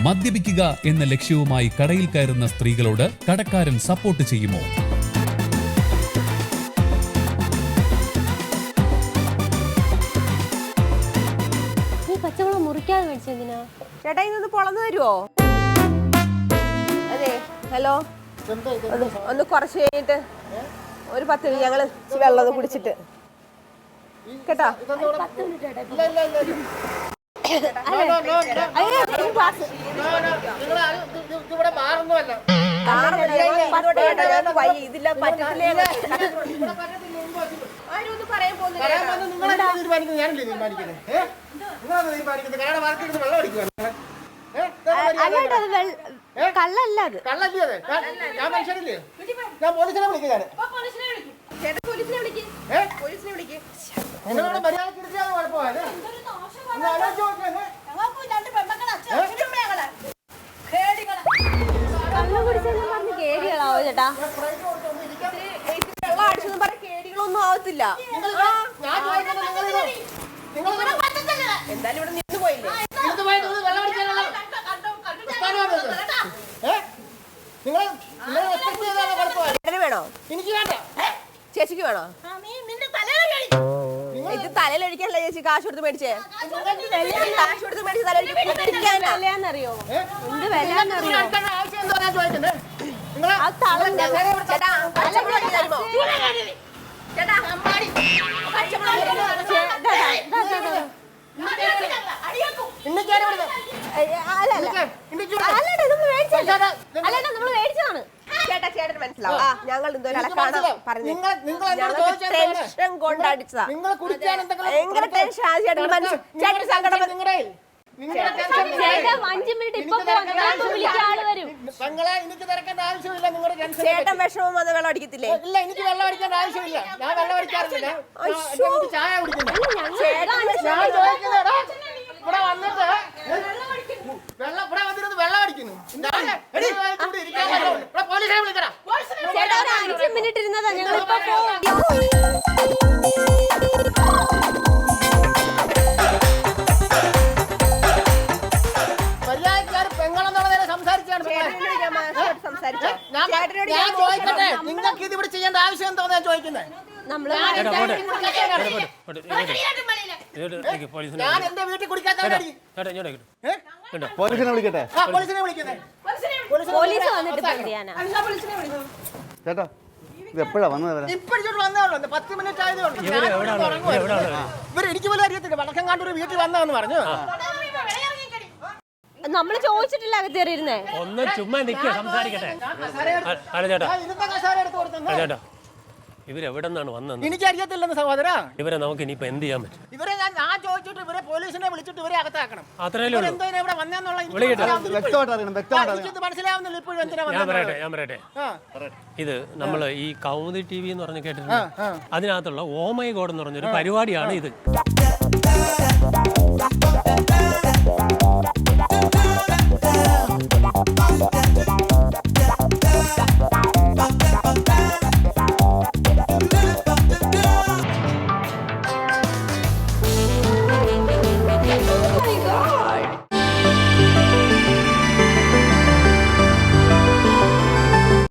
മദ്യപിക്കുക എന്ന ലക്ഷ്യവുമായി കടയിൽ കയറുന്ന സ്ത്രീകളോട് കടക്കാരൻ സപ്പോർട്ട് ചെയ്യുമോ? പച്ചമുളക് മുറിക്കാതെ മേടിച്ചെന്തിനാ? ചേട്ടാ ഇതൊന്ന് പൊളന്ന് തരുമോ? അതെ, ഹലോ, ഒന്ന് കുറച്ച് കഴിഞ്ഞിട്ട് ഒരു 10 മിനിറ്റ് ഞങ്ങള് വെള്ളം കുടിച്ചിട്ട് കേട്ടോ. ഇതില്ല പറ്റത്തില്ല. കള്ളല്ല അത്. ഞാൻ മനുഷ്യരില്ലേ? ഞാൻ പോലീസിനെ വിളിക്കുന്നതാണ്. നിങ്ങളിവിടെ മര്യാദയ്ക്ക് ഇരിക്കാതെ കുഴപ്പമില്ല. കള്ളം കുടിച്ചെന്ന് പറഞ്ഞ് കേടികളാവോ ചേട്ടാ? വെള്ളം അടിച്ചെന്ന് പറഞ്ഞ കേടികളൊന്നും ആവത്തില്ല. എന്തായാലും ഇവിടെ നിന്ന് പോയില്ലേ? വേണോ? എനിക്ക് വേണ്ട. ചേച്ചിക്ക് വേണോ? ഇത് തലയിലൊഴിക്കാനല്ല ചേച്ചി കാശ് കൊടുത്ത് മേടിച്ചേ. കാശ് കൊടുത്ത് മേടിച്ച് വിലയാന്നറിയോ? എന്ത് വിലയാന്നറിയോ? ചേട്ടാ ചേട്ടന് മനസ്സിലാവും. ഞങ്ങൾ ടെൻഷൻ കൊണ്ടടിച്ചതാ. ഭയങ്കര ടെൻഷൻ. ചേട്ടൻ സങ്കടം. ചേട്ടൻ വിഷമം വന്ന് വെള്ളം അടിക്കത്തില്ലേ? ഇല്ല, എനിക്ക് വെള്ളം അടിക്കേണ്ട ആവശ്യമില്ല. ഞാൻ വെള്ളം അടിക്കാറില്ല. ചായ കുടിക്കുന്നു. ഇവിടെ വന്നിട്ട് ഇവിടെ വന്നിരുന്ന് വെള്ളം അടിക്കുന്നു. പോലീസിനെ വിളിക്കടാ. ചേട്ടാ ഒരു 5 മിനിറ്റ് ഇരുന്നതാ. ഞങ്ങളിപ്പോ മര്യാദക്കാര് പെങ്ങളെന്നുള്ള നേരെ സംസാരിച്ചാണ്. ഞാൻ ചോദിക്കട്ടെ, നിങ്ങൾക്ക് ഇത് ഇവിടെ ചെയ്യേണ്ട ആവശ്യം എന്തോന്ന് ഞാൻ ചോദിക്കുന്നത്? ഞാൻ എന്റെ വീട്ടിൽ കുടിക്കാത്ത പോലീസിനെ വിളിക്കട്ടെ? പോലീസിനെ വിളിക്കുന്നേ. പോലീസ് വന്നിട്ട് ചേട്ടാ ഇത് എപ്പോഴാ വന്നത്? ഇപ്പോഴോട്ട് വന്നേ ഉള്ളൂ. 10 മിനിറ്റ് ആയതേ ഉള്ളൂ. ഇവർ എനിക്ക് പോലും അറിയത്തില്ല. വടക്കങ്ങാണ്ടൂർ വീട്ടിൽ വന്നതെന്ന് പറഞ്ഞു. നമ്മള് ചോദിച്ചിട്ടില്ല അകത്തേറിയിരുന്നേ. ഒന്ന് ചുമ്മാ നിൽക്കുക, സംസാരിക്കട്ടെ. ചേട്ടാ ഇവരെവിടെ നിന്നാണ് വന്നത്? എനിക്കറിയത്തില്ലെന്ന് സഹോദരാ. ഇവരെ നമുക്ക് ഇനിയിപ്പോ എന്ത് ചെയ്യാൻ പറ്റും? ഇവരെ ഞാൻ ചോദിച്ചിട്ട് ഇവരെ പോലീസിനെ വിളിച്ചിട്ട് ഇവരെ അകത്താക്കണം. അത്രയല്ലേ ഉള്ളൂ. ഇവിടെ വന്നെന്നുള്ള മനസ്സിലാവുന്നില്ല ഇപ്പോഴും. എന്തിനാ ഞാൻ പറയട്ടെ ഇത് നമ്മള് ഈ കൗമുദി TV എന്ന് പറഞ്ഞ് കേട്ടിട്ടുണ്ട്. അതിനകത്തുള്ള ഓ മൈ ഗോഡ് എന്ന് പറഞ്ഞൊരു പരിപാടിയാണ് ഇത്.